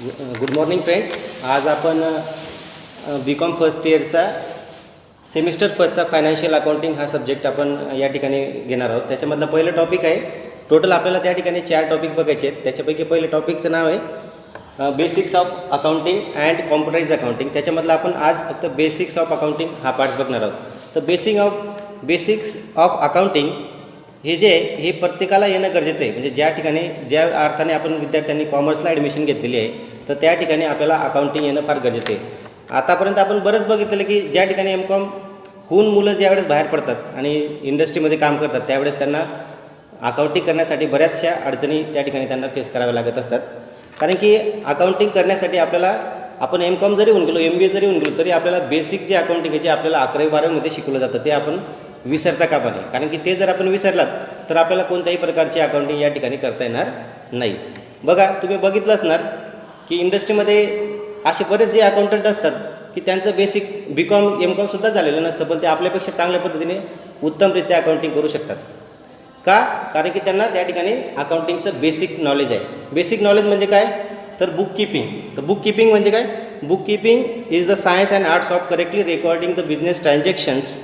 Good morning friends. आज आपण B Com first इयरचा सेमिस्टर फर्स्टचा फायनान्शियल अकाउंटिंग हा सब्जेक्ट आपण या ठिकाणी घेणार आहोत. त्याच्यामधला पहिलं टॉपिक आहे. टोटल आपल्याला त्या ठिकाणी 4 टॉपिक बघायचे आहेत. त्याच्यापैकी पहिलं टॉपिकचं नाव आहे basics of accounting and computerize accounting. त्याच्यामधलं आपण आज फक्त बेसिक्स ऑफ अकाउंटिंग हा पार्ट्स बघणार आहोत. तर बेसिक्स ऑफ अकाउंटिंग हे प्रत्येकाला येणं गरजेचं आहे. म्हणजे ज्या ठिकाणी ज्या अर्थाने आपण विद्यार्थ्यांनी कॉमर्सला ॲडमिशन घेतलेली आहे तर त्या ठिकाणी आपल्याला अकाउंटिंग येणं फार गरजेचं आहे. आतापर्यंत आपण बरंच बघितलेलं की ज्या ठिकाणी एम.कॉम होऊन मुलं ज्यावेळेस बाहेर पडतात आणि इंडस्ट्रीमध्ये काम करतात त्यावेळेस त्यांना अकाउंटिंग करण्यासाठी बऱ्याचशा अडचणी त्या ठिकाणी त्यांना फेस कराव्या लागत असतात. कारण की अकाउंटिंग करण्यासाठी आपण एम.कॉम जरी होऊन गेलो, MBA जरी होऊन गेलो तरी आपल्याला बेसिक जे अकाउंटिंग आहे जे आपल्याला 11वी-12वीमध्ये शिकवलं जातं ते आपण विसरता कामा नये. कारण की ते जर आपण विसरलात तर आपल्याला कोणत्याही प्रकारची अकाउंटिंग या ठिकाणी करता येणार नाही. बघा, तुम्ही बघितलं असणार की इंडस्ट्रीमध्ये असे बरेच जे अकाउंटंट असतात की त्यांचं बेसिक B.कॉम M.कॉम सुद्धा झालेलं नसतं, पण ते आपल्यापेक्षा चांगल्या पद्धतीने उत्तमरित्या अकाउंटिंग करू शकतात. का? कारण की त्यांना त्या ठिकाणी अकाउंटिंगचं बेसिक नॉलेज आहे. बेसिक नॉलेज म्हणजे काय? तर बुक कीपिंग म्हणजे काय? Book keeping is the science and arts of correctly recording the business transactions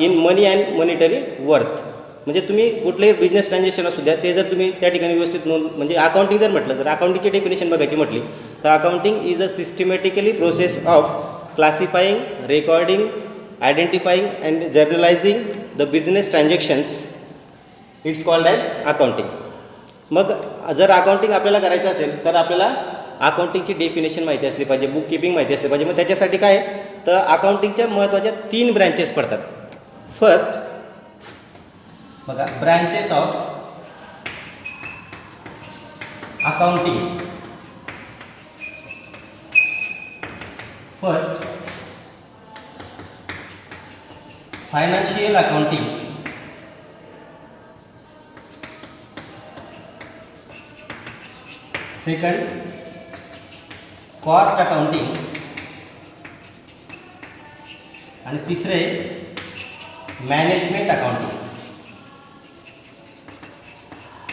in money and monetary worth. म्हणजे तुम्ही कुठलेही बिझनेस ट्रान्झॅक्शन असू द्या ते जर तुम्ही त्या ठिकाणी व्यवस्थित नोंद, म्हणजे अकाउंटिंग जर म्हटलं तर अकाउंटिंगची डेफिनेशन बघायची म्हटली तर accounting is a systematically process of classifying, recording, identifying and journalizing the business transactions. It's called as accounting. मग जर अकाउंटिंग आपल्याला करायचं असेल तर आपल्याला अकाउंटिंगची डेफिनेशन माहिती असली पाहिजे, बुक कीपिंग माहिती असली पाहिजे. मग त्याच्यासाठी काय आहे तर अकाउंटिंगच्या महत्त्वाच्या 3 ब्रँचेस पडतात. फर्स्ट बघा, branches of accounting. First financial accounting. Second cost accounting आणि तिसरे मॅनेजमेंट अकाउंटिंग.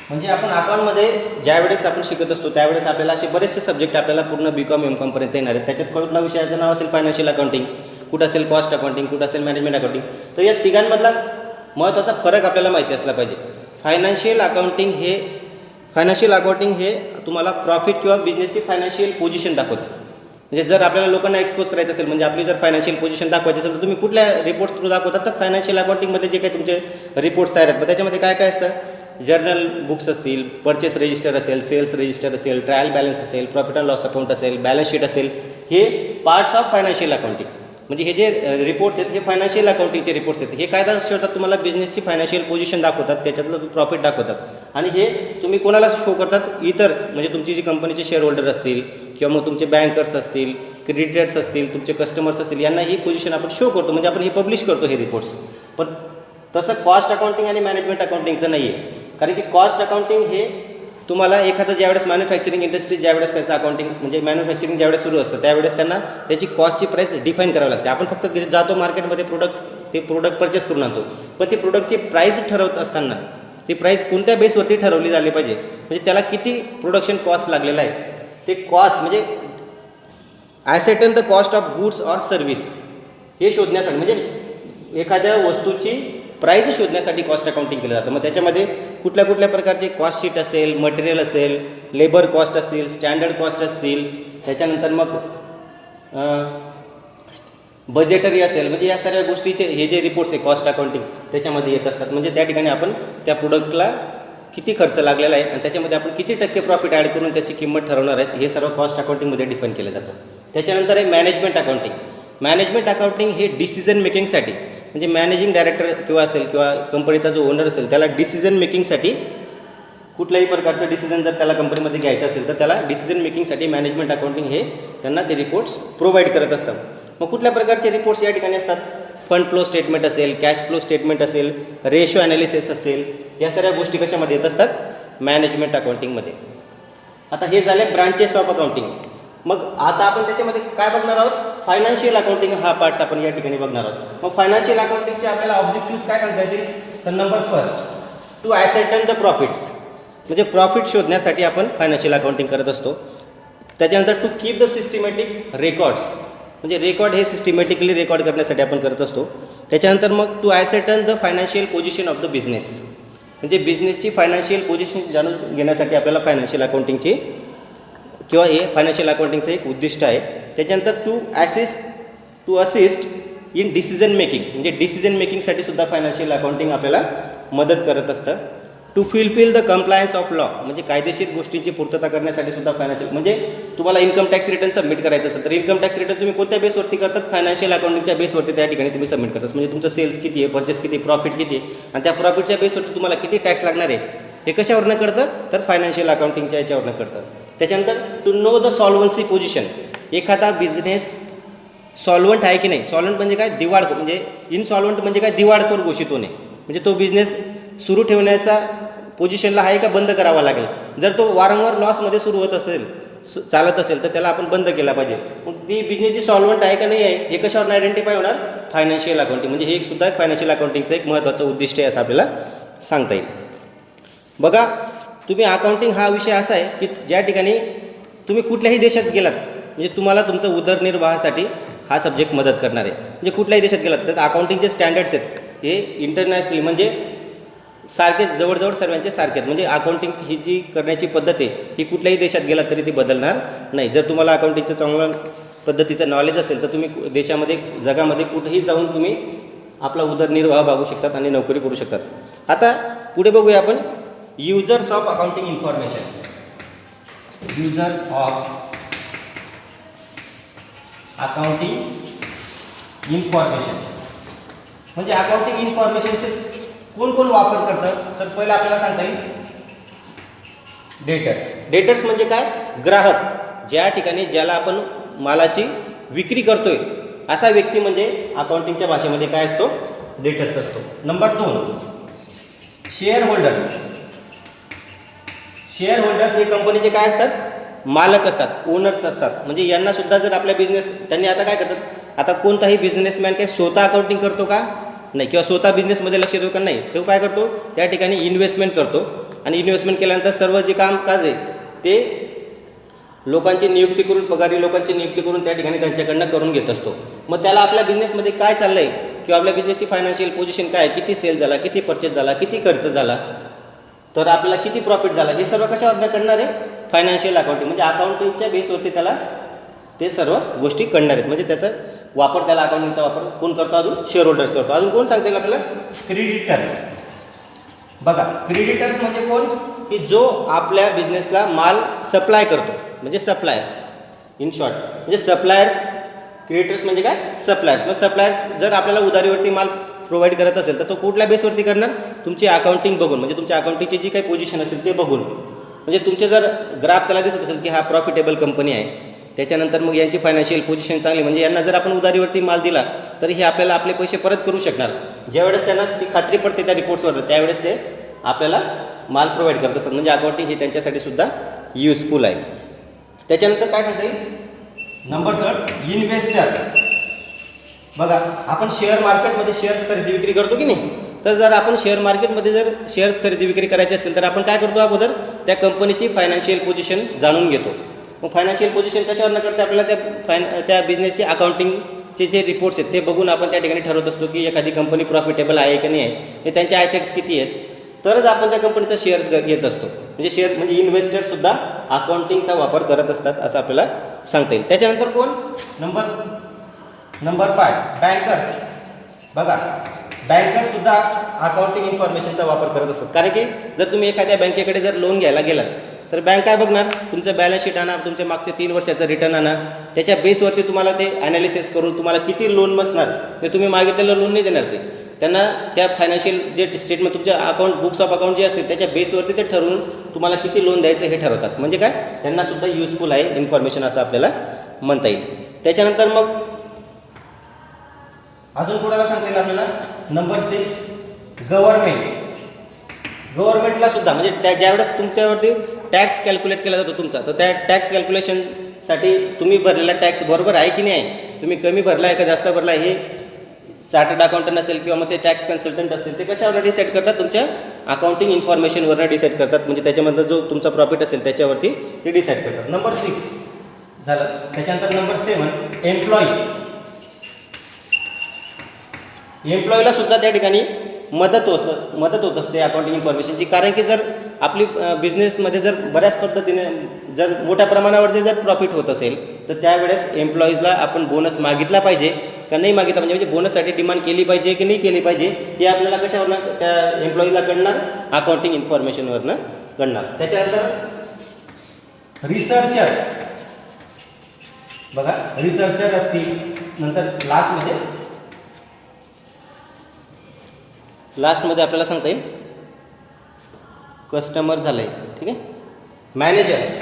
म्हणजे आपण अकाउंटमध्ये ज्यावेळेस आपण शिकत असतो त्यावेळेस आपल्याला असे बरेचसे सब्जेक्ट आपल्याला पूर्ण B.कॉम M.कॉम पर्यंत येणार आहेत. त्याच्यात कुठल्या विषयाचं नाव असेल फायनान्शियल अकाउंटिंग, कुठं असेल कॉस्ट अकाउंटिंग, कुठं असेल मॅनेजमेंट अकाउंटिंग. तर या तिघांमधला महत्त्वाचा फरक आपल्याला माहिती असला पाहिजे. फायनान्शियल अकाउंटिंग हे तुम्हाला प्रॉफिट किंवा बिझनेसची फायनान्शियल पोझिशन दाखवतं. म्हणजे जर आपल्याला लोकांना एक्सपोज करायचं असेल, म्हणजे आपली जर फायनान्शियल पोझिशन दाखवायची असेल तर तुम्ही कुठल्या रिपोर्ट्स थ्रू दाखवतात तर फायनान्शियल अकाउंटिंगमध्ये जे काही तुमचे रिपोर्ट्स तयार आहेत मग त्याच्यामध्ये काय काय असतं, जर्नल बुक्स असतील, परचेस रजिस्टर असेल, सेल्स रजिस्टर असेल, ट्रायल बॅलन्स असेल, प्रॉफिट अँड लॉस अकाउंट असेल, बॅलन्स शीट असेल, हे पार्ट्स ऑफ फायनान्शियल अकाउंटिंग. म्हणजे हे जे रिपोर्ट्स आहेत हे फायनान्शियल अकाउंटिंगचे रिपोर्ट्स आहेत. हे काय दर्शवतात? तुम्हाला बिझनेसची फायनान्शियल पोझिशन दाखवतात, त्याच्यातलं प्रॉफिट दाखवतात. आणि हे तुम्ही कोणाला शो करतात? इतर्स, म्हणजे तुमची जी कंपनीचे शेअर होल्डर असतील किंवा मग तुमचे बँकर्स असतील, क्रेडिटर्स असतील, तुमचे कस्टमर्स असतील, यांना ही पोझिशन आपण शो करतो. म्हणजे आपण हे पब्लिश करतो हे रिपोर्ट्स. पण तसं कॉस्ट अकाउंटिंग आणि मॅनेजमेंट अकाउंटिंगचं नाही आहे. कारण की कॉस्ट अकाउंटिंग हे तुम्हाला एखादं ज्यावेळेस मॅन्युफॅक्चरिंग इंडस्ट्री ज्यावेळेस त्याचं अकाउंटिंग म्हणजे मॅन्युफॅक्चरिंग ज्यावेळेस सुरू असतं त्यावेळेस त्यांना त्याची कॉस्टची प्राईस डिफाईन करावी लागते. आपण फक्त जातो मार्केटमध्ये ते प्रोडक्ट परचेस करून आणतो, पण ती प्रोडक्टची प्राईस ठरवत असताना ती प्राईस कोणत्या बेसवरती ठरवली झाली पाहिजे, म्हणजे त्याला किती प्रोडक्शन कॉस्ट लागलेला आहे ते कॉस्ट म्हणजे ascertain the cost of goods or service हे शोधण्यासाठी, म्हणजे एखाद्या वस्तूची प्राईज शोधण्यासाठी कॉस्ट अकाउंटिंग केलं जातं. मग त्याच्यामध्ये कुठल्या प्रकारचे कॉस्ट शीट असेल, मटेरियल असेल, लेबर कॉस्ट असतील, स्टँडर्ड कॉस्ट असतील, त्याच्यानंतर मग बजेटरी असेल, म्हणजे या सर्व गोष्टीचे हे जे रिपोर्ट्स आहे कॉस्ट अकाउंटिंग त्याच्यामध्ये येत असतात. म्हणजे त्या ठिकाणी आपण त्या प्रोडक्टला किती खर्च लागलेला आहे आणि त्याच्यामध्ये आपण किती टक्के प्रॉफिट ॲड करून त्याची किंमत ठरवणार आहेत हे सर्व कॉस्ट अकाउंटिंगमध्ये डिफाईन केलं जातं. त्याच्यानंतर आहे मॅनेजमेंट अकाउंटिंग. मॅनेजमेंट अकाउंटिंग हे डिसिजन मेकिंगसाठी, म्हणजे मॅनेजिंग डायरेक्टर किंवा कंपनीचा जो ओनर असेल त्याला डिसिजन मेकिंगसाठी कुठल्याही प्रकारचं डिसिजन जर त्याला कंपनीमध्ये घ्यायचं असेल तर त्याला डिसिजन मेकिंगसाठी मॅनेजमेंट अकाउंटिंग हे त्यांना ते रिपोर्ट्स प्रोव्हाइड करत असतात. मग कुठल्या प्रकारचे रिपोर्ट्स या ठिकाणी असतात? फंड फ्लो स्टेटमेंट असेल, कॅश फ्लो स्टेटमेंट असेल, रेशो ॲनालिसिस असेल, या सर्व गोष्टी कशामध्ये येत असतात? मॅनेजमेंट अकाउंटिंगमध्ये. आता हे झाले ब्रांचेस ऑफ अकाउंटिंग. मग आता आपण त्याच्यामध्ये काय बघणार आहोत? फायनान्शियल अकाउंटिंग हा पार्ट्स आपण या ठिकाणी बघणार आहोत. मग फायनान्शियल अकाउंटिंगचे आपल्याला ऑब्जेक्टिव्ह काय सांगता येतील? तर number first to ascertain the profits. म्हणजे प्रॉफिट शोधण्यासाठी आपण फायनान्शियल अकाउंटिंग करत असतो. त्याच्यानंतर to keep the systematic records, म्हणजे रेकॉर्ड हे सिस्टमॅटिकली रेकॉर्ड करण्यासाठी आपण करत असतो. त्याच्यानंतर मग to ascertain the financial position of the business, म्हणजे बिझनेसची फायनान्शियल पोझिशन जाणून घेण्यासाठी आपल्याला फायनान्शियल अकाउंटिंगची किंवा हे फायनान्शियल अकाउंटिंगचं एक उद्दिष्ट आहे. त्याच्यानंतर to assist in decision making, म्हणजे डिसिजन मेकिंगसाठी सुद्धा फायनान्शियल अकाउंटिंग आपल्याला मदत करत असतं. To fulfil the compliance of law, म्हणजे कायदेशीर गोष्टींची पूर्तता करण्यासाठी सुद्धा फायनान्शियल, म्हणजे तुम्हाला इन्कम टॅक्स रिटर्न सबमिट करायचं असेल तर इन्कम टॅक्स रिटर्न तुम्ही कोणत्या बेसवरती करतात, फायनान्शियल अकाउंटिंगच्या बेसवरती त्या ठिकाणी तुम्ही सबमिट करतात. म्हणजे तुमचं सेल्स किती आहे, परचेस किती, प्रॉफिट किती आहे आणि त्या प्रॉफिटच्या बेसवरती तुम्हाला किती टॅक्स लागणार आहे हे कशावरनं करतं, तर फायनान्शियल अकाउंटिंगच्या याच्यावरनं करतं. त्याच्यानंतर टू नो द सॉल्वन्सी पोझिशन, एखादा बिझनेस सॉल्वंट आहे की नाही. सॉल्वंट म्हणजे काय, दिवाळखोर, म्हणजे इनसॉल्वंट म्हणजे काय, दिवाळखोर घोषित होणे, म्हणजे तो बिझनेस सुरू ठेवण्याचा पोझिशनला आहे का बंद करावा लागेल. जर तो वारंवार लॉसमध्ये सुरू होत असेल, चालत असेल तर त्याला आपण बंद केला पाहिजे. मग ती बिझनेसची सॉल्वंट आहे का नाही आहे हे कशावर आयडेंटिफाय होणार, फायनान्शियल अकाउंटिंग, म्हणजे हे सुद्धा फायनान्शियल अकाउंटिंगचं एक महत्त्वाचं उद्दिष्ट आहे असं आपल्याला सांगता येईल. बघा तुम्ही अकाउंटिंग हा विषय असा आहे की ज्या ठिकाणी तुम्ही कुठल्याही देशात गेलात म्हणजे तुम्हाला तुमचं उदरनिर्वाहासाठी हा सब्जेक्ट मदत करणार आहे. म्हणजे कुठल्याही देशात गेलात तर अकाउंटिंगचे स्टँडर्ड्स आहेत हे इंटरनॅशनली म्हणजे सारखेच, जवळजवळ सर्वांचे सारखे आहेत. म्हणजे अकाउंटिंग ही जी करण्याची पद्धत आहे ही कुठल्याही देशात गेलात तरी ती बदलणार नाही. जर तुम्हाला अकाउंटिंगचं चांगलं पद्धतीचं नॉलेज असेल तर तुम्ही देशामध्ये, जगामध्ये कुठेही जाऊन तुम्ही आपला उदरनिर्वाह बघू शकतात आणि नोकरी करू शकतात. आता पुढे बघूया आपण users of accounting information. Users of accounting information म्हणजे अकाउंटिंग इन्फॉर्मेशनचे कोण कोण वापर करतं, तर पहिलं आपल्याला सांगता येईल डेटर्स. डेटर्स म्हणजे काय, ग्राहक, ज्या ठिकाणी ज्याला आपण मालाची विक्री करतोय असा व्यक्ती म्हणजे अकाउंटिंगच्या भाषेमध्ये काय असतो, डेटर्स असतो. Number 2 share holders. Share holders हे कंपनीचे काय असतात, मालक असतात, ओनर्स असतात. म्हणजे यांना सुद्धा जर आपल्या बिझनेस, त्यांनी आता काय करतात, आता कोणताही बिझनेसमॅन काही स्वतः अकाउंटिंग करतो का, नाही, किंवा स्वतः बिझनेसमध्ये लक्ष देतो का, नाही, तो काय करतो त्या ठिकाणी इन्व्हेस्टमेंट करतो आणि इन्व्हेस्टमेंट केल्यानंतर सर्व जे कामकाज आहे ते लोकांची नियुक्ती करून, पगारी लोकांची नियुक्ती करून त्या ठिकाणी त्यांच्याकडनं करून घेत असतो. मग त्याला आपल्या बिझनेसमध्ये काय चाललं आहे किंवा आपल्या बिझनेसची फायनान्शियल पोझिशन काय, किती सेल झाला, किती परचेस झाला, किती खर्च झाला, तर आपल्याला किती प्रॉफिट झाला, हे सर्व कशावर करणार आहे, फायनान्शियल अकाउंटिंग. म्हणजे अकाउंटिंगच्या बेसवरती त्याला ते सर्व गोष्टी करणार आहेत. म्हणजे त्याचा वापर, त्याला अकाउंटिंगचा वापर कोण करतो, अजून शेअर होल्डर्स करतो. अजून कोण सांगता येईल आपल्याला, क्रेडिटर्स. बघा क्रेडिटर्स म्हणजे कोण, की जो आपल्या बिझनेसला माल सप्लाय करतो, म्हणजे सप्लायर्स इन शॉर्ट. म्हणजे सप्लायर्स, क्रेडिटर्स म्हणजे काय, सप्लायर्स. मग सप्लायर्स जर आपल्याला उधारीवरती माल प्रोव्हाइड करत असेल तर तो कुठल्या बेसवरती करणार, तुमची अकाउंटिंग बघून, म्हणजे तुमच्या अकाउंटिंगची जी काही पोझिशन असेल ते बघून. म्हणजे तुमचे जर ग्राफ त्याला दिसत असेल की हा प्रॉफिटेबल कंपनी आहे, त्याच्यानंतर मग यांची फायनान्शियल पोझिशन चांगली, म्हणजे यांना जर आपण उधारीवरती माल दिला तर हे आपल्याला आपले पैसे परत करू शकणार. ज्यावेळेस त्यांना ती खात्री पडते त्या रिपोर्ट्सवर त्यावेळेस ते आपल्याला माल प्रोव्हाइड करत असतात. म्हणजे अकाउंटिंग हे त्यांच्यासाठी सुद्धा युजफुल आहे. त्याच्यानंतर काय सांगता येईल, नंबर 3 इन्व्हेस्टर. बघा आपण शेअर मार्केटमध्ये शेअर्स खरेदी विक्री करतो की नाही, तर जर आपण शेअर मार्केटमध्ये जर शेअर्स खरेदी विक्री करायचे असतील तर आपण काय करतो, अगोदर त्या कंपनीची फायनान्शियल पोझिशन जाणून घेतो. मग फायनान्शियल पोझिशन कशावर न करते, आपल्याला त्या बिझनेसचे अकाउंटिंगचे जे रिपोर्ट्स आहेत ते बघून आपण त्या ठिकाणी ठरवत असतो की एखादी कंपनी प्रॉफिटेबल आहे की नाही आहे, हे त्यांचे ॲसेट्स किती आहेत, तरच आपण त्या कंपनीचा शेअर्स घेत असतो. म्हणजे शेअर म्हणजे इन्व्हेस्टरसुद्धा अकाउंटिंगचा वापर करत असतात असं आपल्याला सांगता येईल. त्याच्यानंतर कोण, नंबर 5 बँकर्स. बघा बँकर्ससुद्धा अकाउंटिंग इन्फॉर्मेशनचा वापर करत असतात. कारण की जर तुम्ही एखाद्या बँकेकडे जर लोन घ्यायला गेलात तर बँक काय बघणार, तुमचं बॅलन्स शीट आणा, तुमचे मागचे 3 वर्षाचं रिटर्न आणा, त्याच्या बेसवरती तुम्हाला ते ॲनालिसिस करून तुम्हाला किती लोन बसणार ते तुम्ही मागितलेलं लोन नाही देणार. ते त्यांना त्या फायनान्शियल जे स्टेटमेंट तुमचे अकाउंट, बुक्स ऑफ अकाउंट जे असतील त्याच्या बेसवरती ते ठरवून तुम्हाला किती लोन द्यायचं हे ठरवतात. म्हणजे काय, त्यांनासुद्धा युजफुल आहे इन्फॉर्मेशन असं आपल्याला म्हणता येईल. त्याच्यानंतर मग अजून कोणाला सांगता येईल आपल्याला, नंबर 6 गव्हर्नमेंटला सुद्धा. म्हणजे ज्यावेळेस तुमच्यावरती टॅक्स कॅल्क्युलेट केला जातो तुमचा, तर त्या टॅक्स कॅल्क्युलेशनसाठी तुम्ही भरलेला टॅक्स बरोबर आहे की नाही आहे, तुम्ही कमी भरला आहे का जास्त भरला आहे, हे चार्टर्ड अकाउंटंट असेल किंवा मग ते टॅक्स कन्सल्टंट असतील ते कशावर डिसाईड करतात, तुमच्या अकाउंटिंग इन्फॉर्मेशनवरनं डिसाईड करतात. म्हणजे त्याच्यामधला जो तुमचा प्रॉफिट असेल त्याच्यावरती ते डिसाईड करतात. नंबर 6 झालं. त्याच्यानंतर नंबर 7 एम्प्लॉईला सुद्धा त्या ठिकाणी मदत होत असते अकाउंटिंग इन्फॉर्मेशनची. कारण की जर आपली बिझनेसमध्ये जर बऱ्याच पद्धतीने जर मोठ्या प्रमाणावर जर प्रॉफिट होत असेल तर त्यावेळेस एम्प्लॉईजला आपण बोनस मागितला पाहिजे का नाही मागितला, म्हणजे बोनससाठी डिमांड केली पाहिजे की नाही केली पाहिजे हे आपल्याला कशावरनं त्या एम्प्लॉईजला कळणार, अकाउंटिंग इन्फॉर्मेशनवरनं कळणार. त्याच्यानंतर रिसर्चर बघा, रिसर्चर असतील. नंतर लास्टमध्ये आपल्याला सांगता येईल कस्टमर झालं आहे, ठीक आहे. मॅनेजर्स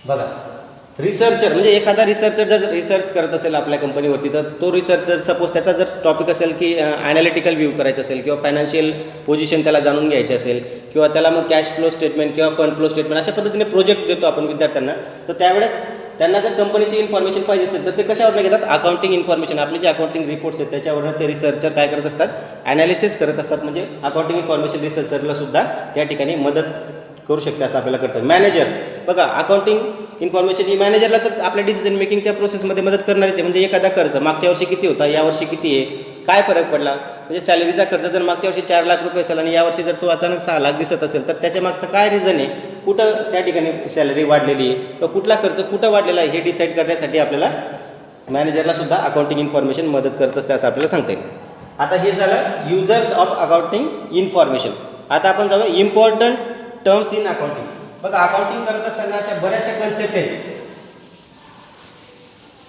बघा, रिसर्चर म्हणजे एखादा रिसर्चर जर रिसर्च करत असेल आपल्या कंपनीवरती तर तो रिसर्चर सपोज त्याचा जर टॉपिक असेल की ॲनालिटिकल व्ह्यू करायचं असेल किंवा फायनान्शियल पोझिशन त्याला जाणून घ्यायची असेल किंवा त्याला मग कॅश फ्लो स्टेटमेंट किंवा फंड फ्लो स्टेटमेंट अशा पद्धतीने प्रोजेक्ट देतो आपण विद्यार्थ्यांना, तर त्यावेळेस त्यांना जर कंपनीची इन्फॉर्मेशन पाहिजे असेल तर ते कशावरनं घेतात, अकाउंटिंग इन्फॉर्मेशन. आपले जे अकाउंटिंग रिपोर्ट्स आहेत त्याच्यावरनं ते रिसर्चर काय करत असतात, ॲनालिसिस करत असतात. म्हणजे अकाउंटिंग इन्फॉर्मेशन रिसर्चरला सुद्धा त्या ठिकाणी मदत करू शकते असं आपल्याला कळतं. मॅनेजर बघा, अकाउंटिंग इन्फॉर्मेशन ही मॅनेजरला तर आपल्या डिसिजन मेकिंगच्या प्रोसेसमध्ये मदत करणारच आहे. म्हणजे एखादा खर्च मागच्या वर्षी किती होता, यावर्षी किती आहे, काय फरक पडला, म्हणजे सॅलरीचा खर्च जर मागच्या वर्षी 4 लाख रुपये असेल आणि यावर्षी जर तो अचानक 6 लाख दिसत असेल तर त्याच्या मागचं काय रिझन आहे, कुठं त्या ठिकाणी सॅलरी वाढलेली आहे किंवा कुठला खर्च कुठं वाढलेला आहे हे डिसाईड करण्यासाठी आपल्याला मॅनेजरला सुद्धा अकाउंटिंग इन्फॉर्मेशन मदत करत असते असं आपल्याला सांगता येईल. आता हे झालं युजर्स ऑफ अकाउंटिंग इन्फॉर्मेशन. आता आपण जाऊया इम्पॉर्टंट टर्म्स इन अकाउंटिंग. बघा, अकाउंटिंग करत असताना अशा बऱ्याचशा कन्सेप्ट आहेत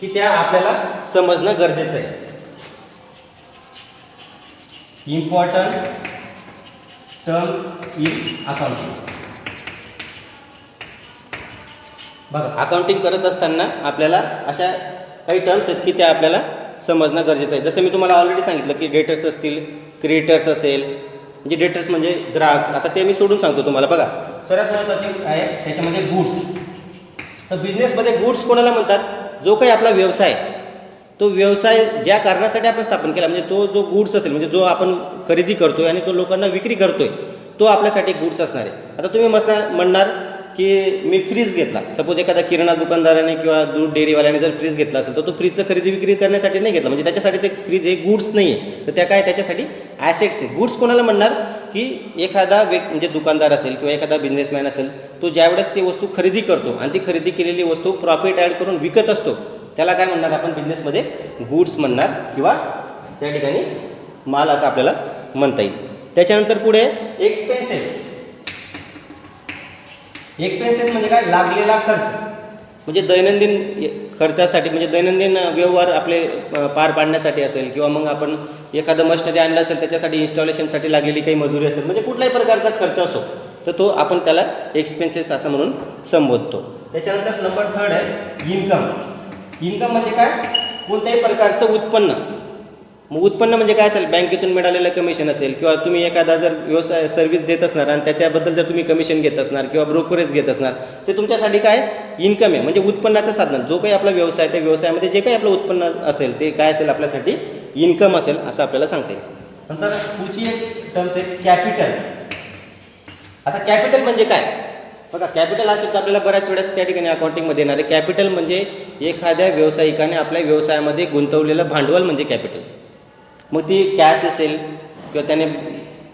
की त्या आपल्याला समजणं गरजेचं आहे. Important terms in accounting. बघा, अकाउंटिंग करत असताना आपल्याला अशा काही टर्म्स आहेत की त्या आपल्याला समजणं गरजेचं आहे. जसं मी तुम्हाला ऑलरेडी सांगितलं की डेटर्स असतील, क्रिएटर्स असेल, म्हणजे डेटर्स म्हणजे ग्राहक. आता ते मी सोडून सांगतो तुम्हाला. बघा, सर्वात महत्त्वाची आहे त्याच्यामध्ये गुड्स. तर बिझनेसमध्ये गुड्स कोणाला म्हणतात, जो काही आपला व्यवसाय, तो व्यवसाय ज्या कारणासाठी आपण स्थापन केला, म्हणजे तो जो गुड्स असेल, म्हणजे जो आपण खरेदी करतोय आणि तो लोकांना विक्री करतोय, तो आपल्यासाठी गुड्स असणार आहे. आता तुम्ही म्हणणार की मी फ्रीज घेतला, सपोज एखादा किराणा दुकानदाराने किंवा दूध डेअरीवाल्याने जर फ्रीज घेतला असेल तर तो फ्रीजचं खरेदी विक्री करण्यासाठी नाही घेतला, म्हणजे त्याच्यासाठी ते फ्रीज हे गुड्स नाही आहे, तर त्या काय त्याच्यासाठी ॲसेट्स आहे. गुड्स कोणाला म्हणणार की एखादा म्हणजे दुकानदार असेल किंवा एखादा बिझनेसमॅन असेल, तो ज्यावेळेस ती वस्तू खरेदी करतो आणि ती खरेदी केलेली वस्तू प्रॉफिट ॲड करून विकत असतो, त्याला काय म्हणणार आपण बिझनेसमध्ये गुड्स म्हणणार किंवा त्या ठिकाणी माल असं आपल्याला म्हणता येईल. त्याच्यानंतर पुढे एक्सपेन्सेस. एक्सपेन्सेस म्हणजे काय, लागलेला खर्च, म्हणजे दैनंदिन खर्चासाठी, म्हणजे दैनंदिन व्यवहार आपले पार पाडण्यासाठी असेल किंवा मग आपण एखादं मशिनरी आणलं असेल त्याच्यासाठी इन्स्टॉलेशनसाठी लागलेली काही मजुरी असेल, म्हणजे कुठल्याही प्रकारचा खर्च असो तर तो आपण त्याला एक्सपेन्सेस असं म्हणून संबोधतो. त्याच्यानंतर नंबर 3 आहे इन्कम. इन्कम म्हणजे काय, कोणत्याही प्रकारचं उत्पन्न. मग उत्पन्न म्हणजे काय असेल, बँकेतून मिळालेलं कमिशन असेल किंवा तुम्ही एखादा जर व्यवसाय सर्व्हिस देत असणार आणि त्याच्याबद्दल जर तुम्ही कमिशन घेत असणार किंवा ब्रोकरेज घेत असणार, ते तुमच्यासाठी काय इन्कम आहे, म्हणजे उत्पन्नाचं साधन. जो काही आपला व्यवसाय, त्या व्यवसायामध्ये जे काही आपलं उत्पन्न असेल ते काय असेल आपल्यासाठी इन्कम असेल असं आपल्याला सांगता येईल. नंतर पुढची एक टर्म्स आहे कॅपिटल. आता कॅपिटल म्हणजे काय, बघा, कॅपिटल हा शब्द आपल्याला बऱ्याच वेळेस त्या ठिकाणी अकाउंटिंगमध्ये येणार आहे. कॅपिटल म्हणजे एखाद्या व्यावसायिकाने आपल्या व्यवसायामध्ये गुंतवलेलं भांडवल म्हणजे कॅपिटल. मग ती कॅश असेल किंवा त्याने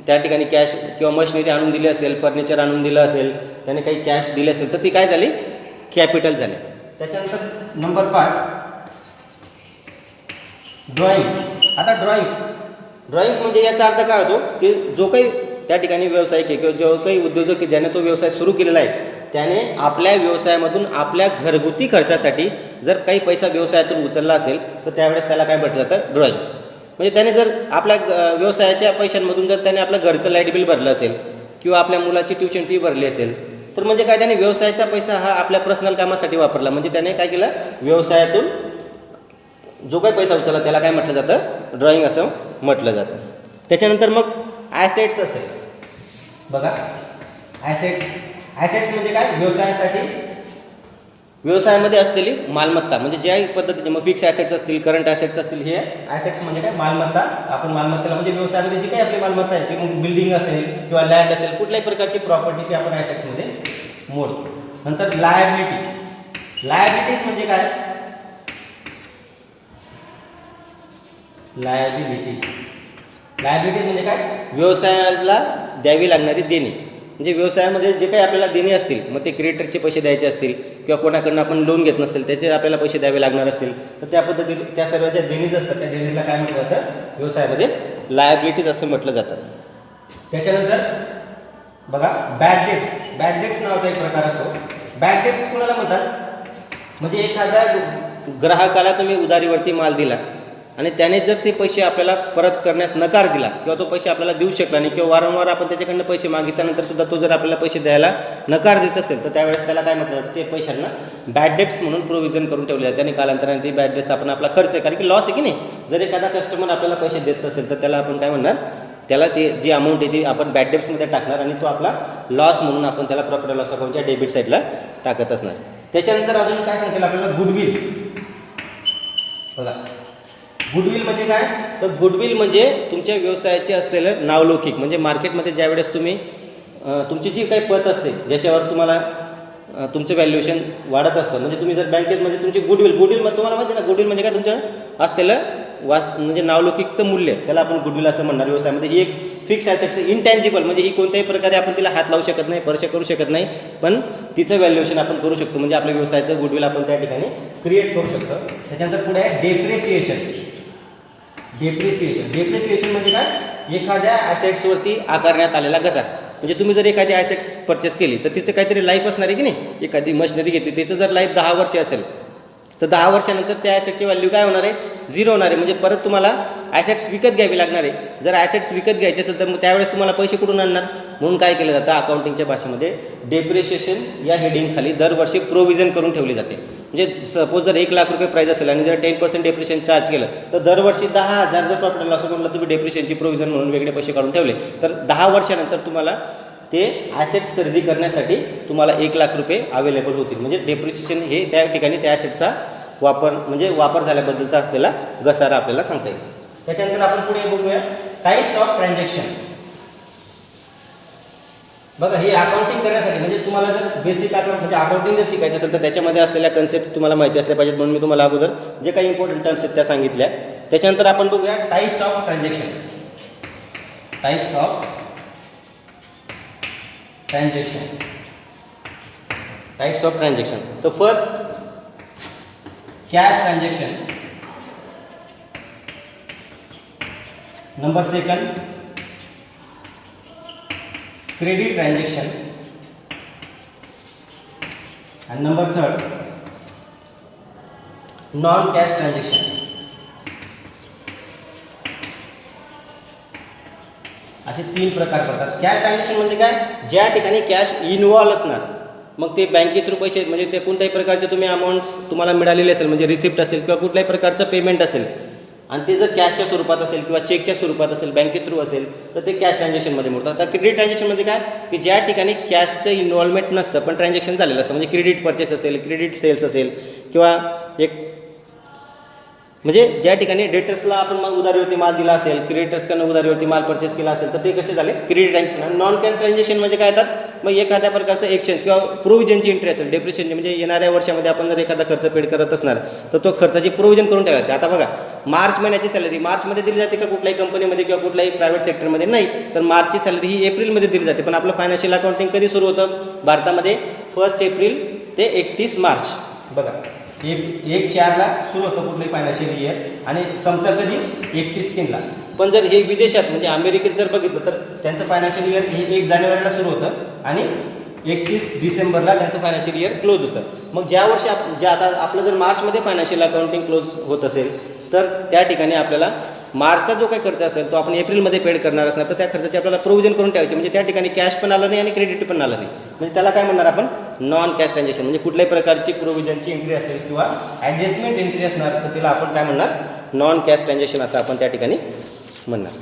त्या ठिकाणी कॅश किंवा मशिनरी आणून दिली असेल, फर्निचर आणून दिलं असेल, त्याने काही कॅश दिले असेल तर ती काय झाली, कॅपिटल झाली. त्याच्यानंतर नंबर 5 ड्रॉइंग्स. आता ड्रॉइंग्स म्हणजे याचा अर्थ काय होतो की जो काही त्या ठिकाणी व्यावसायिक आहे किंवा जो काही उद्योजक आहे ज्याने तो व्यवसाय सुरू केलेला आहे, त्याने आपल्या व्यवसायामधून आपल्या घरगुती खर्चासाठी जर काही पैसा व्यवसायातून उचलला असेल तर त्यावेळेस त्याला काय म्हटलं जातं, ड्रॉइंग्स. म्हणजे त्याने जर आपल्या व्यवसायाच्या पैशांमधून जर त्याने आपलं घरचं लाईट बिल भरलं असेल किंवा आपल्या मुलाची ट्युशन फी भरली असेल तर म्हणजे काय, त्याने व्यवसायाचा पैसा हा आपल्या पर्सनल कामासाठी वापरला, म्हणजे त्याने काय केलं, व्यवसायातून जो काही पैसा उचलला त्याला काय म्हटलं जातं, ड्रॉइंग असं म्हटलं जातं. त्याच्यानंतर मग ॲसेट्स असेल. बघा, ॲसेट्स म्हणजे काय, व्यवसायामध्ये असलेली मालमत्ता, म्हणजे ज्या पद्धतीचे मग फिक्स ॲसेट्स असतील, करंट ॲसेट्स असतील, हे ॲसेट्स म्हणजे काय, मालमत्ता. आपण मालमत्तेला म्हणजे व्यवसायामध्ये जी काही आपली मालमत्ता आहे ती मग बिल्डिंग असेल किंवा लँड असेल, कुठल्याही प्रकारची प्रॉपर्टी ती आपण ॲसेट्समध्ये मोडतो. नंतर लायबिलिटी. लायबिलिटीज म्हणजे काय? लायबिलिटीज म्हणजे काय? व्यवसायाला द्यावी लागणारी देणी. म्हणजे व्यवसायामध्ये जे काही आपल्याला देणी असतील, मग ते क्रिएटरचे पैसे द्यायचे असतील किंवा कोणाकडनं आपण लोन घेत नसेल त्याचे आपल्याला पैसे द्यावे लागणार असतील, तर त्या पद्धतीने त्या सर्व ज्या देणीज असतात त्या देणीला काय म्हटलं जातं? व्यवसायामध्ये लायबिलिटीज असं म्हटलं जातं. त्याच्यानंतर बघा बॅड डेट्स. बॅड डेट्स नावाचा एक प्रकार असतो. बॅड डेट्स कोणाला म्हणतात? म्हणजे एखाद्या ग्राहकाला तुम्ही उधारीवरती माल दिला आणि त्याने जर ते पैसे आपल्याला परत करण्यास नकार दिला किंवा तो पैसे आपल्याला देऊ शकला नाही किंवा वारंवार आपण त्याच्याकडनं पैसे मागितल्यानंतर सुद्धा तो जर आपल्याला पैसे द्यायला नकार देत असेल, तर त्यावेळेस त्याला काय म्हटलं जातं? ते पैशांना बॅड डेट्स म्हणून प्रोव्हिजन करून ठेवले जाते आणि कालांतराने ती बॅड डेट्स आपण आपला खर्च आहे, कारण की लॉस आहे की नाही. जर एखादा कस्टमर आपल्याला पैसे देत नसेल तर त्याला आपण काय म्हणणार? त्याला ते जी अमाऊंट आहे ती आपण बॅड डेट्समध्ये टाकणार आणि तो आपला लॉस म्हणून आपण त्याला प्रॉफिट लॉस अकाउंटच्या डेबिट साईडला टाकत असणार. त्याच्यानंतर अजून काय सांगतील आपल्याला? गुडविल. बघा गुडविल म्हणजे काय? तर गुडविल म्हणजे तुमच्या व्यवसायाचे असलेलं नावलौकिक. म्हणजे मार्केटमध्ये ज्यावेळेस तुम्ही तुमची जी काही पत असते ज्याच्यावर तुम्हाला तुमचं व्हॅल्युएशन वाढत असतं, म्हणजे तुम्ही जर बँकेत म्हणजे तुमची गुडविल तुम्हाला माहिती आहे ना, गुडविल म्हणजे काय? तुमचं असलेलं म्हणजे नावलौकिकचं मूल्य, त्याला आपण गुडविल असं म्हणणार. व्यवसायामध्ये ही एक फिक्स ॲसेट्स, इनटँजिबल म्हणजे ही कोणत्याही प्रकारे आपण तिला हात लावू शकत नाही, स्पर्श करू शकत नाही, पण तिचं व्हॅल्युएशन आपण करू शकतो. म्हणजे आपल्या व्यवसायाचं गुडविल आपण त्या ठिकाणी क्रिएट करू शकतो. त्याच्यानंतर पुढे आहे डेप्रिसिएशन. डेप्रिसिएशन म्हणजे काय? एखाद्या ॲसेट्सवरती आकारण्यात आलेला घसारा. म्हणजे तुम्ही जर एखादी ॲसेट्स परचेस केली तर तिचं काहीतरी लाईफ असणार आहे की नाही. एखादी मशिनरी घेतली, तिचं जर लाईफ 10 वर्ष असेल तर 10 वर्षानंतर त्या ॲसेटची व्हॅल्यू काय होणार आहे? 0 होणार आहे. म्हणजे परत तुम्हाला ॲसेट्स विकत घ्यावी लागणार आहे. जर ॲसेट्स विकत घ्यायचे असेल तर मग त्यावेळेस तुम्हाला पैसे कुठून आणणार? म्हणून काय केलं जातं? अकाउंटिंगच्या भाषेमध्ये डेप्रिशिएशन या हेडिंगखाली दरवर्षी प्रोव्हिजन करून ठेवली जाते. म्हणजे सपोज जर 1 लाख रुपये प्राईज असेल आणि जर 10% डेप्रिशिएशन चार्ज केलं तर दरवर्षी 10,000 जर प्रॉफिट लॉस अकाउंटला तुम्ही डेप्रिशिएशनची प्रोव्हिजन म्हणून वेगळे पैसे काढून ठेवले तर 10 वर्षानंतर तुम्हाला ते ॲसेट्स खरेदी करण्यासाठी तुम्हाला 1 लाख रुपये अवेलेबल होतील. म्हणजे डेप्रिशिएशन हे त्या ठिकाणी त्या ॲसेटचा वापर झाल्याबद्दलचा असलेला घसारा आपल्याला सांगता येईल. त्याच्यानंतर आपण पुढे बघूया टाईप्स ऑफ ट्रान्झॅक्शन. बघा हे अकाउंटिंग करण्यासाठी म्हणजे तुम्हाला जर बेसिक म्हणजे अकाउंटिंग जर शिकायचं असेल तर त्याच्यामध्ये असलेल्या कन्सेप्ट तुम्हाला माहिती असल्या पाहिजेत, म्हणून मी तुम्हाला अगोदर जे काही इम्पॉर्टंट टर्म्स आहेत त्या सांगितल्या. त्याच्यानंतर आपण बघूया types of transaction. Types of transaction. तर first cash transaction. Number second credit transaction. आणि number third non cash transaction. असे 3 प्रकार पडतात. कॅश ट्रान्झॅक्शन म्हणजे काय? ज्या ठिकाणी कॅश इन्व्हॉल्व असणार, मग ते बँके थ्रू पैसे म्हणजे ते कोणत्याही प्रकारचे तुम्ही अमाऊंट्स तुम्हाला मिळालेले असेल म्हणजे रिसिप्ट असेल किंवा कुठल्याही प्रकारचं पेमेंट असेल आणि ते जर कॅशच्या स्वरूपात असेल किंवा चेकच्या स्वरूपात असेल बँके थ्रू असेल तर ते कॅश ट्रान्झॅक्शनमध्ये मोडतात. आता क्रेडिट ट्रान्झॅक्शनमध्ये काय की ज्या ठिकाणी कॅशचं इन्व्हॉल्वमेंट नसतं पण ट्रान्झॅक्शन झालेलं असतं, म्हणजे क्रेडिट परचेस असेल, क्रेडिट सेल्स असेल किंवा एक म्हणजे ज्या ठिकाणी डेटर्सला आपण मग उधारीवरती माल दिला असेल, क्रेडिटर्सकडनं उधारीवरती माल परचेस केला असेल तर ते कसे झाले? Credit transaction. आणि नॉन कॅश ट्रान्झॅक्शन म्हणजे काय येतात? मग एखाद्या प्रकारचं एक्सचेंज किंवा प्रोव्हिजनची एंट्री असेल, डेप्रिशिएशन म्हणजे येणाऱ्या वर्षामध्ये आपण जर एखादा खर्च पेड करत असणार तर तो खर्चाची प्रोव्हिजन करून ठेवायची. आता बघा मार्च महिन्याची सॅलरी मार्चमध्ये दिली जाते का कुठल्याही कंपनीमध्ये किंवा कुठल्याही प्रायव्हेट सेक्टरमध्ये? नाही. तर मार्चची सॅलरी ही एप्रिलमध्ये दिली जाते. पण आपलं फायनान्शियल अकाउंटिंग कधी सुरू होतं भारतामध्ये? 1 एप्रिल ते 31 मार्च. बघा 1/4 सुरू होतं कुठलंही फायनान्शियल इयर आणि संपतं कधी? 31/3. पण जर हे विदेशात म्हणजे अमेरिकेत जर बघितलं तर त्यांचं फायनान्शियल इयर हे 1 जानेवारीला सुरू होतं आणि 31 डिसेंबरला त्यांचं फायनान्शियल इयर क्लोज होतं. मग ज्या वर्षी आता आपलं जर मार्चमध्ये फायनान्शियल अकाउंटिंग क्लोज होत असेल तर त्या ठिकाणी आपल्याला मार्चचा जो काही खर्च असेल तो आपण एप्रिलमध्ये पेड करणार असणार तर त्या खर्चाची आपल्याला प्रोव्हिजन करून ठेवायची. म्हणजे त्या ठिकाणी कॅश पण आलं नाही आणि क्रेडिट पण आलं नाही. म्हणजे त्याला काय म्हणणार आपण? Non cash transaction. म्हणजे कुठल्याही प्रकारची प्रोव्हिजनची एंट्री असेल किंवा ॲडजस्टमेंट एंट्री असणार तर तिला आपण काय म्हणणार? नॉन कॅश ट्रान्झॅक्शन असं आपण त्या ठिकाणी म्हणणार.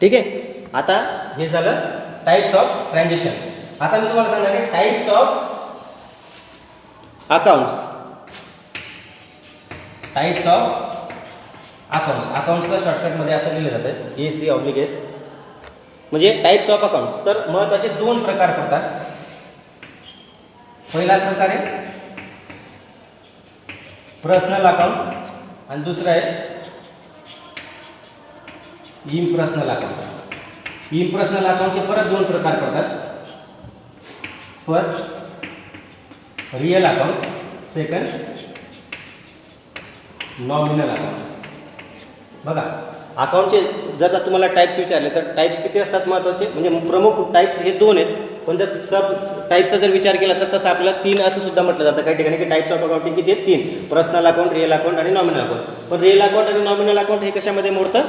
ठीक आहे. आता हे झालं टाईप्स ऑफ ट्रान्झॅक्शन. आता मी तुम्हाला सांगणार आहे types of accounts. Types of अकाउंट्सला शॉर्टकटमध्ये असं लिहिलं जातं AC/S. म्हणजे टाईप्स ऑफ अकाउंट्स. तर महत्त्वाचे 2 प्रकार पडतात. पहिला प्रकार आहे पर्सनल अकाउंट आणि दुसरा आहे इम्पर्सनल अकाउंट. इम्पर्सनल अकाउंटचे परत दोन प्रकार पडतात. First real account, second nominal account. बघा अकाउंटचे जर तुम्हाला टाईप्स विचारले तर टाईप्स किती असतात महत्त्वाचे, म्हणजे प्रमुख टाईप्स हे दोन आहेत, पण जर सब टाईप्सचा जर विचार केला तर तसं आपल्याला तीन असं सुद्धा म्हटलं जातं काही ठिकाणी की टाईप्स ऑफ अकाउंटिंग किती आहेत, तीन. पर्सनल अकाउंट, रिअल अकाउंट आणि नॉमिनल अकाउंट. पण रिअल अकाउंट आणि नॉमिनल अकाउंट हे कशामध्ये मोडतं,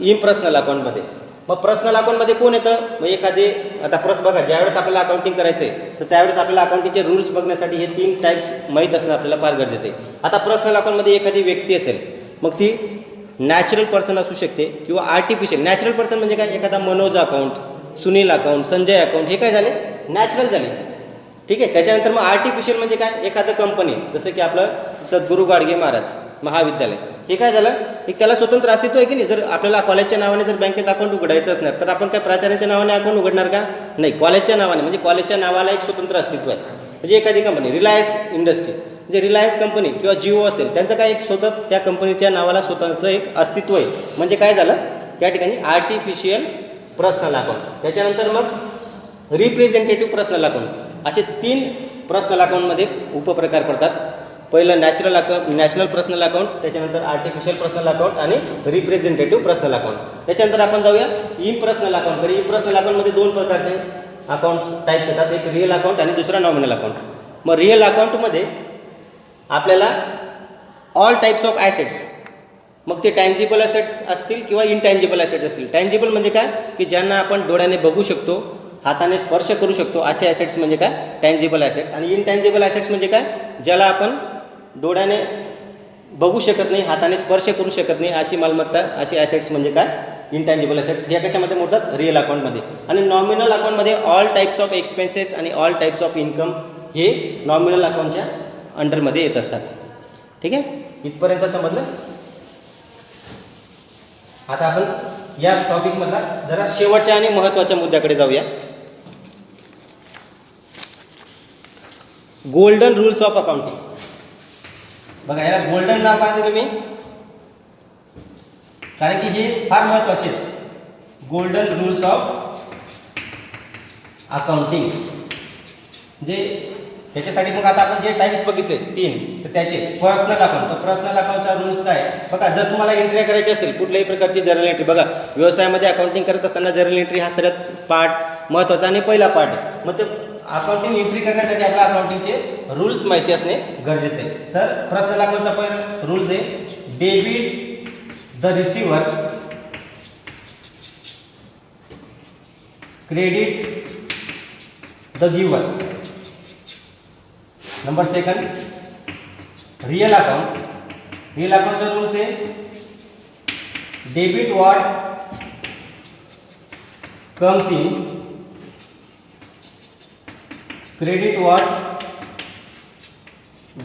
इम्पर्सनल अकाउंटमध्ये. मग पर्सनल अकाउंटमध्ये कोण येतं, मग एखादे आता बघा ज्यावेळेस आपल्याला अकाउंटिंग करायचं आहे तर त्यावेळेस आपल्याला अकाउंटिंगचे रूल्स बघण्यासाठी हे तीन टाईप्स माहीत असणं आपल्याला फार गरजेचं आहे. आता पर्सनल अकाउंटमध्ये एखादी व्यक्ती असेल, मग ती नॅचरल पर्सन असू शकते किंवा आर्टिफिशियल. नॅचरल पर्सन म्हणजे काय, एखादा Manoj account, Sunil account, Sanjay account, हे काय झाले, नॅचरल झाले. ठीक आहे. त्याच्यानंतर मग आर्टिफिशियल म्हणजे काय, एखादं कंपनी जसं की आपलं सद्गुरू गाडगे महाराज महाविद्यालय, हे काय झालं, एक त्याला स्वतंत्र अस्तित्व आहे की नाही. जर आपल्याला कॉलेजच्या नावाने जर बँकेत अकाउंट उघडायचं असणार तर आपण काय प्राचार्याच्या नावाने अकाउंट उघडणार का, नाही. कॉलेजच्या नावाने, म्हणजे कॉलेजच्या नावाला एक स्वतंत्र अस्तित्व आहे. म्हणजे एखादी कंपनी रिलायन्स इंडस्ट्री म्हणजे रिलायन्स कंपनी किंवा जिओ असेल, त्यांचं काय एक स्वतः त्या कंपनीच्या नावाला स्वतःचं एक अस्तित्व आहे. म्हणजे काय झालं त्या ठिकाणी आर्टिफिशियल पर्सनल अकाउंट. त्याच्यानंतर मग रिप्रेझेंटेटिव्ह पर्सनल अकाउंट, असे तीन पर्सनल अकाउंटमध्ये उपप्रकार पडतात. पहिलं नॅशनल पर्सनल अकाउंट, त्याच्यानंतर आर्टिफिशियल पर्सनल अकाउंट आणि रिप्रेझेंटेटिव्ह पर्सनल अकाउंट. त्याच्यानंतर आपण जाऊया इम्पर्सनल अकाउंटकडे. इम्पर्सनल अकाउंटमध्ये दोन प्रकारचे अकाउंट्स टाईप्स येतात, एक रिअल अकाउंट आणि दुसरा नॉमिनल अकाउंट. मग रिअल अकाउंटमध्ये आपल्याला ऑल टाईप्स ऑफ ॲसेट्स, मग ते टँजिबल ॲसेट्स असतील किंवा इनटँजिबल ॲसेट्स असतील. टँजिबल म्हणजे काय, की ज्यांना आपण डोळ्याने बघू शकतो, हाताने स्पर्श करू शकतो, असे ॲसेट्स म्हणजे काय, टँजिबल ॲसेट्स. आणि इनटँजिबल ॲसेट्स म्हणजे काय, ज्याला आपण डोळ्याने बघू शकत नाही, हाताने स्पर्श करू शकत नाही, अशी मालमत्ता, अशी ॲसेट्स म्हणजे काय, इनटँजिबल ॲसेट्स. ह्या कशामध्ये मोडतात, रिअल अकाउंटमध्ये. आणि नॉमिनल अकाउंटमध्ये ऑल टाईप्स ऑफ एक्सपेन्सेस आणि ऑल टाईप्स ऑफ इन्कम हे नॉमिनल अकाउंटच्या अंडरमध्ये येत असतात. ठीक आहे, इथपर्यंत समजलं. आता आपण या टॉपिकमधला जरा शेवटच्या आणि महत्त्वाच्या मुद्द्याकडे जाऊया. Golden rules of accounting. बघा याला गोल्डन नाव का दिलं मी, कारण की हे फार महत्त्वाचे आहेत. गोल्डन रूल्स ऑफ अकाउंटिंग म्हणजे त्याच्यासाठी मग आता आपण जे टाईप्स बघितले तीन, तर त्याचे पर्सनल अकाउंट, तर पर्सनल अकाउंटचा रूल्स काय. बघा जर तुम्हाला एंट्री करायची असेल कुठल्याही प्रकारची जर्नल एंट्री, बघा व्यवसायामध्ये अकाउंटिंग करत असताना जर्नल एंट्री हा सर्वात पार्ट महत्त्वाचा आणि पहिला पार्ट आहे. मग ते अकाउंटिंग एंट्री करण्यासाठी आपल्या अकाउंटिंगचे रूल्स माहिती असणे गरजेचे आहे. तर पर्सनल अकाउंटचा पहिला रूल्स आहे debit the receiver, credit the giver. Number second real account. Real अकाउंटचा रूल्स आहे debit what comes in, credit what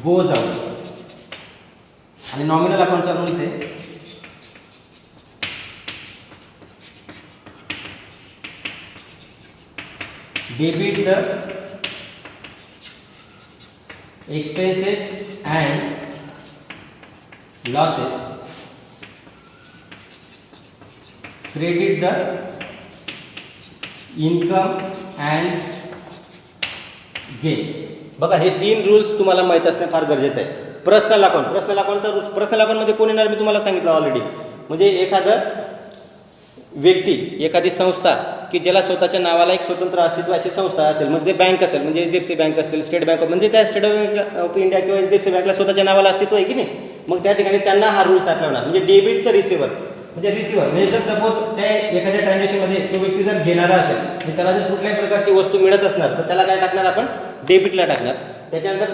goes out. आणि नॉमिनल अकाउंटचा रूल्स आहे debit the expenses and losses, credit the income and gains. बघा हे तीन rules तुम्हाला माहीत असणे फार गरजेचं आहे. पर्सनल अकाउंट, पर्सनल अकाउंटचा रूल, पर्सनल अकाउंटमध्ये कोण येणार मी तुम्हाला सांगितलं ऑलरेडी. म्हणजे एखादं व्यक्ती, एखादी संस्था की ज्याला स्वतःच्या नावाला एक स्वतंत्र अस्तित्व अशी संस्था असेल, म्हणजे बँक असेल, म्हणजे HDFC बँक असेल, स्टेट बँक, म्हणजे त्या स्टेट बँक ऑफ इंडिया किंवा HDFC बँकला स्वतःच्या नावाला अस्तित्व आहे की नाही. मग त्या ठिकाणी त्यांना हा रूल्स आठवणार. म्हणजे डेबिट द रिसिव्हर, म्हणजे रिसिव्हर म्हणजे जर सपोज त्या एखाद्या ट्रान्झॅक्शनमध्ये तो व्यक्ती जर घेणारा असेल, म्हणजे त्याला जर कुठल्याही प्रकारची वस्तू मिळत असणार तर त्याला काय टाकणार आपण, डेबिटला टाकणार. त्याच्यानंतर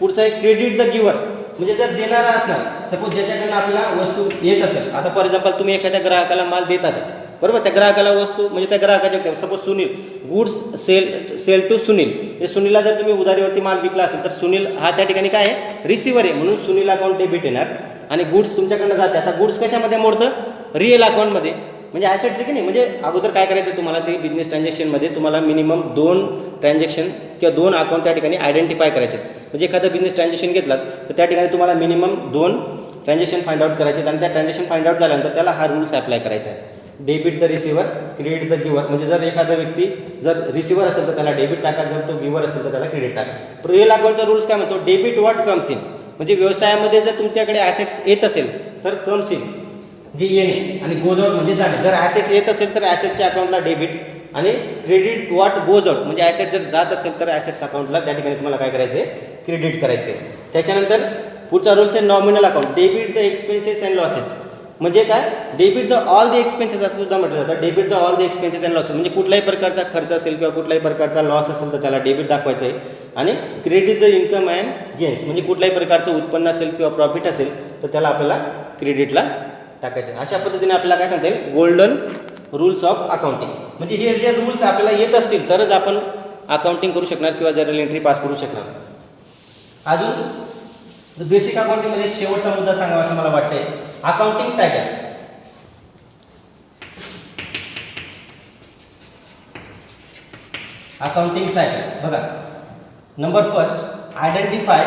पुढचा एक क्रेडिट द गिव्हर, म्हणजे जर देणारा असणार, सपोज ज्याच्याकडनं आपल्याला वस्तू येत असेल. आता फॉर एक्झाम्पल तुम्ही एखाद्या ग्राहकाला माल देतात, बरोबर, त्या ग्राहकाला वस्तू म्हणजे त्या ग्राहकाच्या, suppose Sunil, goods sell to Sunil, हे सुनीलला जर तुम्ही उधारीवरती माल विकला असेल तर सुनील हा त्या ठिकाणी काय आहे, रिसिव्हर आहे, म्हणून सुनील अकाउंट डेबिट येणार. आणि गुड्स तुमच्याकडनं जाते. आता गुड्स कशामध्ये मोडतं, रिअल अकाउंटमध्ये. म्हणजे ॲसेट्स आहे की नाही, म्हणजे अगोदर काय करायचं तुम्हाला ते बिझनेस ट्रान्झॅक्शनमध्ये तुम्हाला मिनिमम 2 ट्रान्झॅक्शन किंवा 2 अकाउंट त्या ठिकाणी आयडेंटिफाय करायचे. म्हणजे एखादं बिझनेस ट्रान्झॅक्शन घेतलात तर त्या ठिकाणी तुम्हाला मिनिमम 2 ट्रान्झॅक्शन फाइंड आउट करायचे आणि त्या ट्रान्झॅक्शन फाइंड आउट झाल्यानंतर त्याला हा रूल्स अप्लाय करायचा आहे. Debit the receiver, credit the giver. म्हणजे जर एखादा व्यक्ती जर रिसिव्हर असेल तर त्याला डेबिट टाका, जर तो गिव्हर असेल तर त्याला क्रेडिट टाका. प्रियल अकाउंटचा रूल्स काय म्हणतो, डेबिट व्हॉट कम्स इन. म्हणजे व्यवसायामध्ये जर तुमच्याकडे ॲसेट्स येत असेल तर कम्स इन म्हणजे येणे आणि गोज आउट म्हणजे जाणे. जर ॲसेट्स येत असेल तर ॲसेटच्या अकाउंटला डेबिट आणि क्रेडिट व्हॉट गोज आउट म्हणजे ॲसेट जर जात असेल तर ॲसेट्स अकाउंटला त्या ठिकाणी तुम्हाला काय करायचं आहे, क्रेडिट करायचं आहे. त्याच्यानंतर पुढचा रूल्स आहे nominal account, debit the expenses and losses. म्हणजे काय, debit the all the expenses असं सुद्धा म्हटलं जातं. Debit the all the expenses and losses म्हणजे कुठल्याही प्रकारचा खर्च असेल किंवा कुठल्याही प्रकारचा लॉस असेल तर त्याला डेबिट दाखवायचं आहे. आणि credit the income and gains म्हणजे कुठल्याही प्रकारचं उत्पन्न असेल किंवा प्रॉफिट असेल तर त्याला आपल्याला क्रेडिटला टाकायचं आहे. अशा पद्धतीने आपल्याला काय सांगता येईल, गोल्डन रूल्स ऑफ अकाउंटिंग. म्हणजे हे जे रूल्स आपल्याला येत असतील तरच आपण अकाउंटिंग करू शकणार किंवा जर्नल एंट्री पास करू शकणार. अजून बेसिक अकाउंटिंगमध्ये एक शेवटचा मुद्दा सांगावा असं मला वाटतंय, अकाउंटिंग सायकल. अकाउंटिंग सायकल बघा, number first identify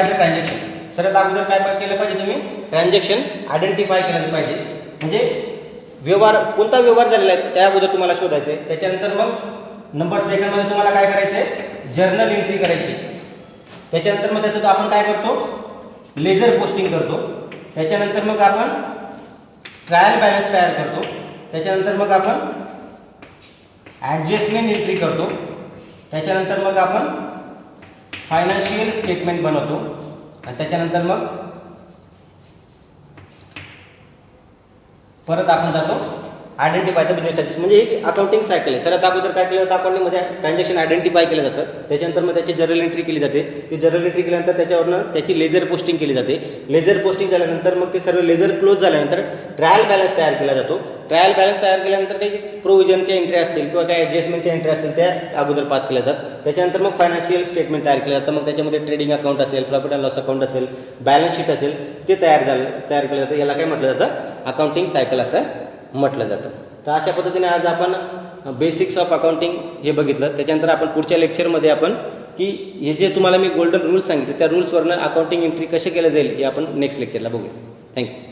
the transaction. सर्वात अगोदर काय केलं पाहिजे तुम्ही, ट्रान्झॅक्शन आयडेंटिफाय केलं पाहिजे. म्हणजे व्यवहार कोणता व्यवहार झालेला आहे त्या अगोदर तुम्हाला शोधायचं आहे. त्याच्यानंतर मग नंबर सेकंडमध्ये तुम्हाला काय करायचं आहे, जर्नल एंट्री करायची. त्याच्यानंतर मग त्याचं आपण काय करतो, लेजर पोस्टिंग करतो. त्याच्यानंतर मग आपण ट्रायल बॅलन्स तयार करतो. त्याच्यानंतर मग आपण ॲडजस्टमेंट एंट्री करतो. त्याच्यानंतर मग आपण फायनान्शियल स्टेटमेंट बनवतो आणि त्याच्यानंतर मग परत आपण जातो आयडेंटिफाय द बिझनेस चार्जेस. म्हणजे एक अकाउंटिंग सायकल आहे. सर्वात अगोदर काय केलं जातं अकाउंटिंगमध्ये, ट्रान्झॅक्शन आयडेंटिफाय केलं जातं. त्याच्यानंतर मग त्याची जर्नल एंट्री केली जाते. ती जर्नल एंट्री केल्यानंतर त्याच्यावरनं त्याची लेजर पोस्टिंग केली जाते. लेजर पोस्टिंग झाल्यानंतर मग ते सर्व लेजर क्लोज झाल्यानंतर ट्रायल बॅलन्स तयार केला जातो. ट्रायल बॅलन्स तयार केल्यानंतर काही प्रोव्हिजनच्या एंट्री असतील किंवा काही ॲडजस्टमेंटच्या एंट्री असतील त्या अगोदर पास केल्या जातात. त्याच्यानंतर मग फायनान्शियल स्टेटमेंट तयार केलं जातं. मग त्याच्यामध्ये ट्रेडिंग अकाउंट असेल, प्रॉफिट अँड लॉस अकाउंट असेल, बॅलन्स शीट असेल, ते तयार केलं जातं. याला काय म्हटलं जातं, अकाउंटिंग सायकल असं म्हटलं जातं. तर अशा पद्धतीने आज आपण बेसिक्स ऑफ अकाउंटिंग हे बघितलं. त्याच्यानंतर आपण पुढच्या लेक्चरमध्ये आपण की हे जे तुम्हाला मी गोल्डन रूल्स सांगितले त्या रूल्सवरनं अकाउंटिंग एंट्री कसे केलं जाईल हे आपण नेक्स्ट लेक्चरला बघूया. थँक्यू.